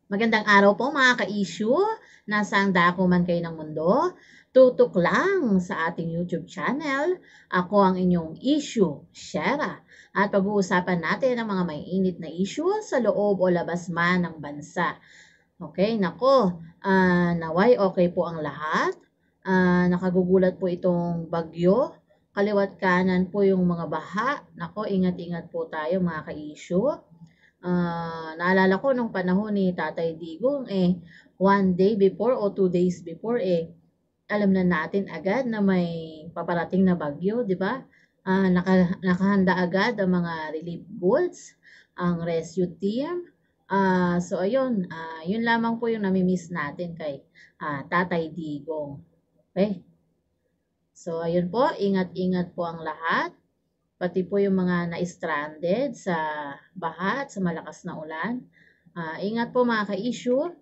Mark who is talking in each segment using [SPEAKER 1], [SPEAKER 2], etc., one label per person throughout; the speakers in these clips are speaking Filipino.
[SPEAKER 1] Magandang araw po mga ka-issue. Nasaan dako man kayo ng mundo? Tutok lang sa ating YouTube channel. Ako ang inyong issue, Shera. At pag-uusapan natin ang mga may init na issue sa loob o labas man ng bansa. Okay, nako. Naway okay po ang lahat. Nakagugulat po itong bagyo. Kaliwat kanan po yung mga baha. Nako, ingat-ingat po tayo mga ka-issue. Naalala ko nung panahon ni Tatay Digong, one day before o 2 days before, alam na natin agad na may paparating na bagyo, di ba? Nakahanda agad ang mga relief goods, ang rescue team. So ayun, yun lamang po yung namimiss natin kay Tatay Digong. Okay? So ayun po, ingat-ingat po ang lahat. Pati po yung mga na-stranded sa baha at sa malakas na ulan. Ingat po mga ka-issue.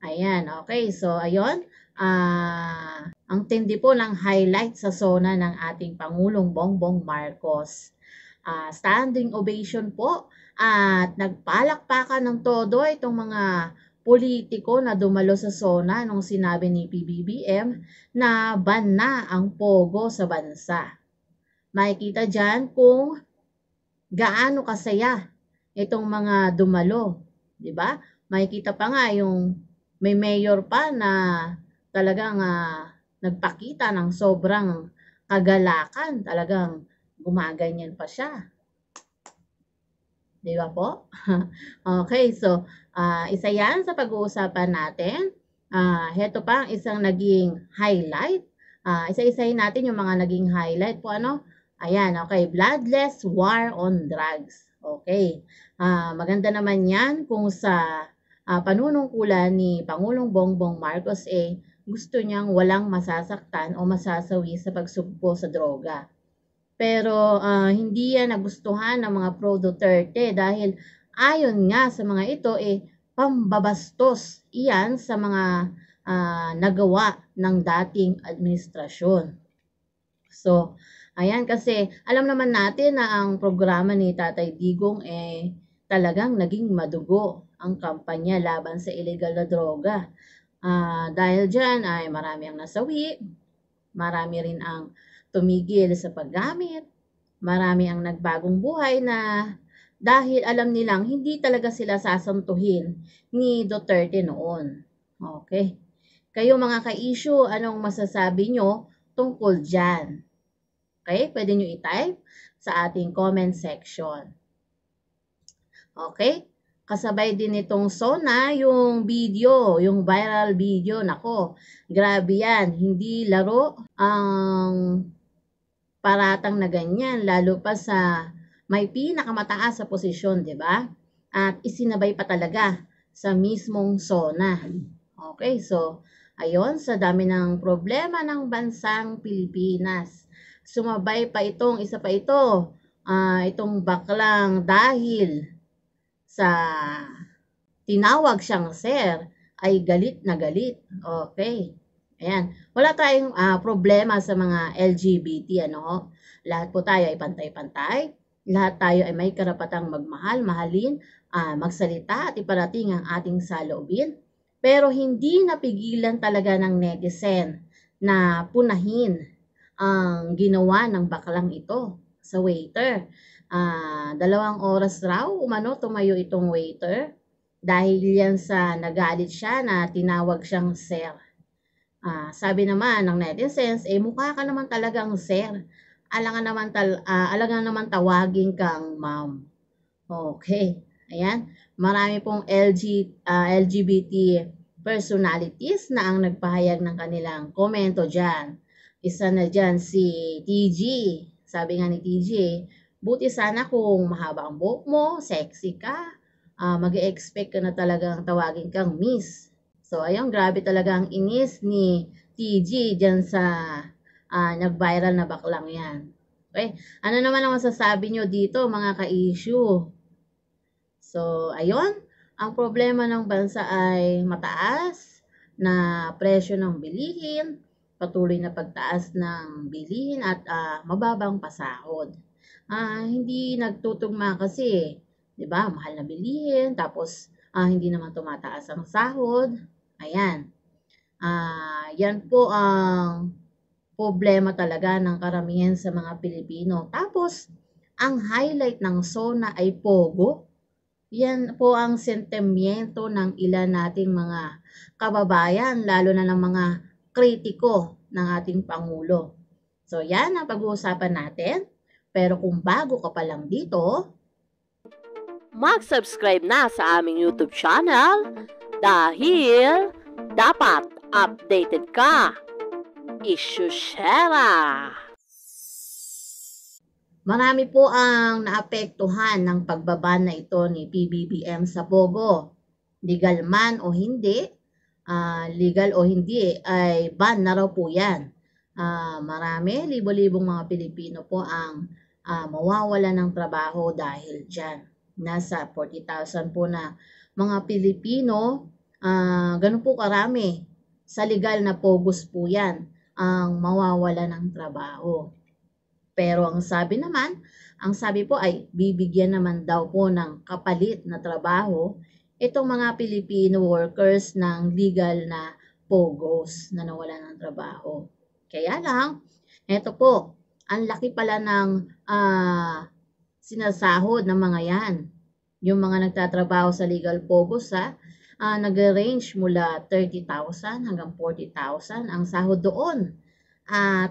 [SPEAKER 1] Ayan, okay. So, ayun. Ang tindi po ng highlight sa SONA ng ating Pangulong Bongbong Marcos. Standing ovation po at nagpalakpakan ng todo itong mga politiko na dumalo sa SONA nung sinabi ni PBBM na ban na ang pogo sa bansa. Makikita dyan kung gaano kasaya itong mga dumalo, 'di ba? Makikita pa nga yung may mayor pa na talagang nagpakita ng sobrang kagalakan, talagang gumaganyan pa siya. 'Di ba po? Okay, so isa 'yan sa pag-uusapan natin. Heto pa ang isang naging highlight. Isa-isahin natin yung mga naging highlight po ano. Ayan, okay. Bloodless war on drugs. Okay. Maganda naman yan kung sa panunungkulan ni Pangulong Bongbong Marcos gusto niyang walang masasaktan o masasawi sa pagsugpo sa droga. Pero hindi yan nagustuhan ng mga pro-Duterte dahil ayon nga sa mga ito pambabastos iyan sa mga nagawa ng dating administrasyon. So, ayan, kasi alam naman natin na ang programa ni Tatay Digong talagang naging madugo ang kampanya laban sa illegal na droga. Dahil dyan ay marami ang nasawi, marami rin ang tumigil sa paggamit, marami ang nagbagong buhay na dahil alam nilang hindi talaga sila sasantuhin ni Duterte noon. Okay. Kayo mga ka-issue, anong masasabi nyo tungkol dyan? Okay, pwede nyo i-type sa ating comment section. Okay, kasabay din itong SONA yung video, yung viral video. Nako, grabe yan. Hindi laro ang paratang na ganyan, lalo pa sa may pinakamataas sa posisyon, di ba? At isinabay pa talaga sa mismong SONA. Okay, so ayon, sa dami ng problema ng bansang Pilipinas, sumabay pa isa pa ito, itong baklang dahil sa tinawag siyang sir, ay galit na galit. Okay. Ayan. Wala tayong problema sa mga LGBT, ano? Lahat po tayo ay pantay-pantay. Lahat tayo ay may karapatang magmahal, mahalin, magsalita at iparating ang ating saloobin. Pero hindi napigilan talaga ng netizen na punahin ang ginawa ng baklang ito sa waiter. 2 oras raw umano tumayo itong waiter dahil yan sa nagalit siya na tinawag siyang sir. Sabi naman ng netizens, mukha ka naman talagang sir. Alangan naman tawagin kang ma'am. Okay. Ayan. Marami pong LGBT personalities na ang nagpahayag ng kanilang komento dyan. Isa na dyan si TG. Sabi nga ni TG, buti sana kung mahaba ang buhok mo, sexy ka, mag-expect ka na talagang tawagin kang miss. So, ayun, grabe talaga ang inis ni TG dyan sa nag-viral na baklang yan. Okay? Ano naman ang masasabi nyo dito, mga ka-issue? So, ayun, ang problema ng bansa ay mataas na presyo ng bilihin, patuloy na pagtaas ng bilihin at mababang pasahod. Hindi nagtutugma kasi, 'di ba? Mahal na bilihin, tapos hindi naman tumataas ang sahod. Ayan. Yan po ang problema talaga ng karamihan sa mga Pilipino. Tapos, ang highlight ng SONA ay Pogo. Yan po ang sentimiento ng ilan nating mga kababayan, lalo na ng mga kritiko ng ating Pangulo. So yan ang pag-uusapan natin. Pero kung bago ka pa lang dito,
[SPEAKER 2] mag-subscribe na sa aming YouTube channel dahil dapat updated ka. Issue Shera.
[SPEAKER 1] marami po ang naapektuhan ng pagbaban na ito ni PBBM sa Pogo. Legal man o hindi, legal o hindi, ay ban na raw po yan. Marami, libo-libong mga Pilipino po ang mawawala ng trabaho dahil dyan. Nasa 40,000 po na mga Pilipino, ganun po karami. Sa legal na Pogos po yan ang mawawala ng trabaho. Pero ang sabi po ay bibigyan naman daw po ng kapalit na trabaho itong mga Filipino workers ng legal na Pogos na nawalan ng trabaho. Kaya lang, eto po, ang laki pala ng sinasahod ng mga yan. Yung mga nagtatrabaho sa legal Pogos nag-range mula 30,000 hanggang 40,000 ang sahod doon.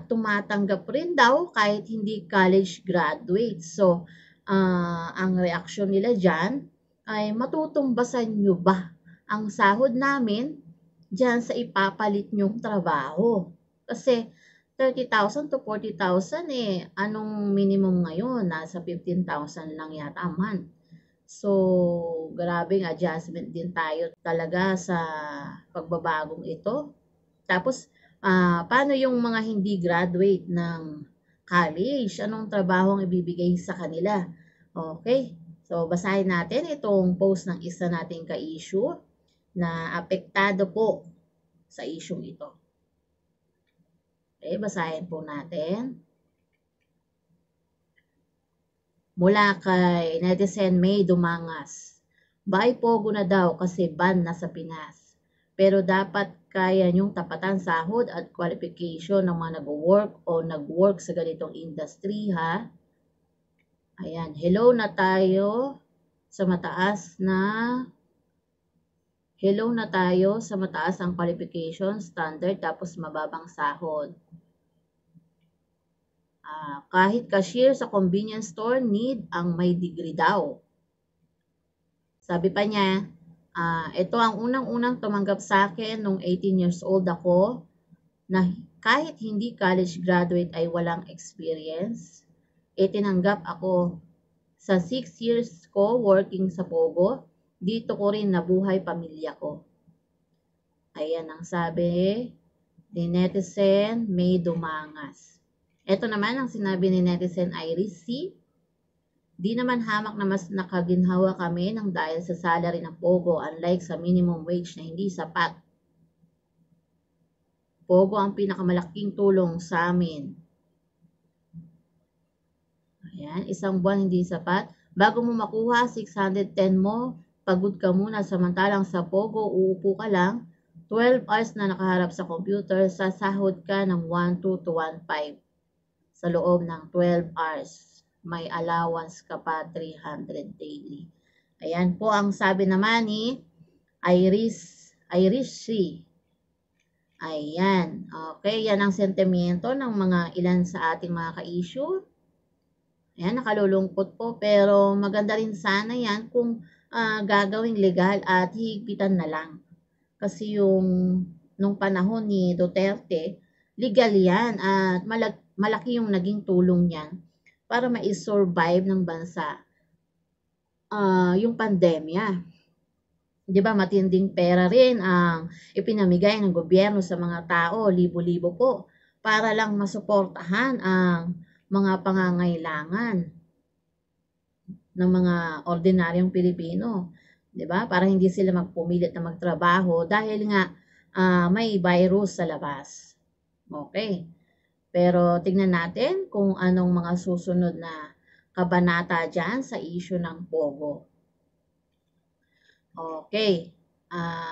[SPEAKER 1] Tumatanggap rin daw kahit hindi college graduate. So, ang reaksyon nila dyan ay matutumbasan nyo ba ang sahod namin dyan sa ipapalit nyong trabaho? Kasi 30,000 to 40,000 anong minimum ngayon? Nasa 15,000 lang yata a month. So, grabing adjustment din tayo talaga sa pagbabagong ito. Tapos, paano yung mga hindi graduate ng college? Anong trabaho ang ibibigay sa kanila? Okay. So, basahin natin itong post ng isa nating ka-issue na apektado po sa issue ito. Okay, basahin po natin. Mula kay netizen May Dumangas. Bye Pogo na daw kasi ban na sa Pinas. Pero dapat kaya niyong tapatan sahod at qualification ng mga nag-work sa ganitong industry, ha? Ayan, hello na tayo sa mataas ang qualification standard tapos mababang sahod. Kahit cashier sa convenience store need ang may degree daw. Sabi pa niya, ito ang unang-unang tumanggap sa akin nung 18 years old ako na kahit hindi college graduate ay walang experience. Tinanggap ako sa 6 years ko working sa Pogo. Dito ko rin nabuhay pamilya ko. Ayan ang sabi ni netizen May Dumangas. Ito naman ang sinabi ni netizen Iris C. Di naman hamak na mas nakaginhawa kami ng dahil sa salary ng Pogo unlike sa minimum wage na hindi sapat. Pogo ang pinakamalaking tulong sa amin. Ayan, isang buwan hindi sapat. Bago mo makuha 610 mo, pagod ka muna samantalang sa Pogo uupo ka lang. 12 hours na nakaharap sa computer, sasahod ka ng 1.2 to 1.5 sa loob ng 12 hours. May allowance ka pa 300 daily. Ayan po ang sabi naman ni Iris C. Ayan. Okay, yan ang sentimiento ng mga ilan sa ating mga ka-issue. Ayan, nakalulungkot po. Pero maganda rin sana yan kung gagawing legal at higpitan na lang. Kasi nung panahon ni Duterte, legal yan at malaki yung naging tulong niyan para ma-survive ng bansa yung pandemya. Di ba, matinding pera rin ang ipinamigay ng gobyerno sa mga tao, libo-libo po, para lang masuportahan ang mga pangangailangan ng mga ordinaryong Pilipino. Di ba? Para hindi sila magpumilit na magtrabaho dahil nga may virus sa labas. Okay. Pero tingnan natin kung anong mga susunod na kabanata dyan sa issue ng Pogo. Okay.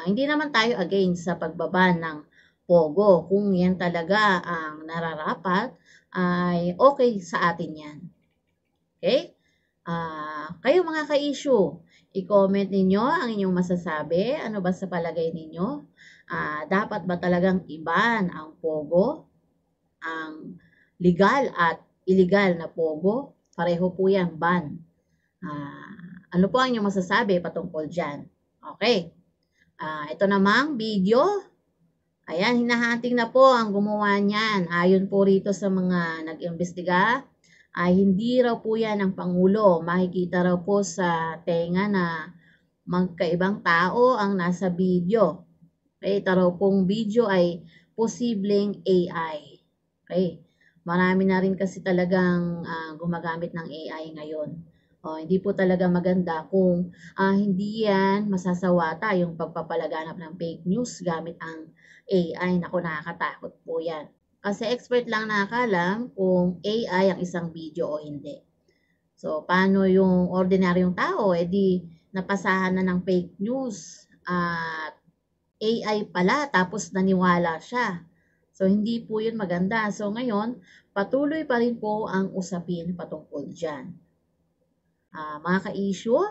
[SPEAKER 1] Hindi naman tayo against sa pagbaban ng pogo. Kung yan talaga ang nararapat, ay okay sa atin yan. Okay? Kayo mga ka-issue, i-comment ninyo ang inyong masasabi. Ano ba sa palagay ninyo? Dapat ba talagang iban ang pogo? Ang legal at illegal na pogo? Pareho po yan, ban. Ano po ang inyong masasabi patungkol dyan? Okay. Ito namang video. Ayan, hinahanting na po ang gumawa niyan. Ayon po rito sa mga nag-imbestiga, ay hindi raw po yan ang Pangulo. Makikita raw po sa tenga na magkaibang tao ang nasa video. Okay, ito raw pong video ay posibleng AI. Okay, marami na rin kasi talagang gumagamit ng AI ngayon. Hindi po talaga maganda kung hindi yan masasawata yung pagpapalaganap ng fake news gamit ang AI. Naku, nakakatakot po yan. Kasi expert lang nakakalam kung AI ang isang video o hindi. So, paano yung ordinaryong tao? Di napasahan na ng fake news at AI pala tapos naniwala siya. So, hindi po yun maganda. So, ngayon, patuloy pa rin po ang usapin patungkol dyan. Mga ka-issue,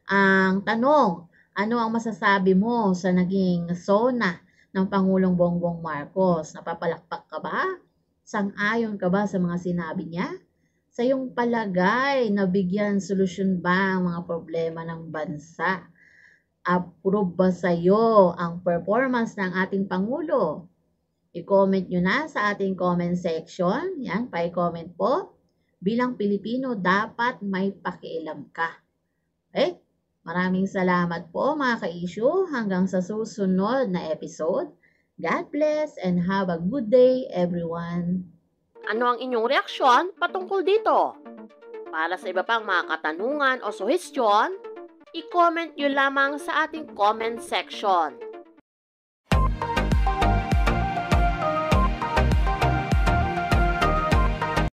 [SPEAKER 1] ang tanong, ano ang masasabi mo sa naging SONA ng Pangulong Bongbong Marcos? Napapalakpak ka ba? Sang-ayon ka ba sa mga sinabi niya? Sa iyong palagay, nabigyan solusyon ba ang mga problema ng bansa? Approve ba sa iyo ang performance ng ating Pangulo? I-comment nyo na sa ating comment section. Yan, pa-comment po. Bilang Pilipino, dapat may pakialam ka. Okay? Maraming salamat po mga ka-issue. Hanggang sa susunod na episode. God bless and have a good day everyone.
[SPEAKER 2] Ano ang inyong reaksyon patungkol dito? Para sa iba pang mga katanungan o suhestyon, i-comment nyo lamang sa ating comment section.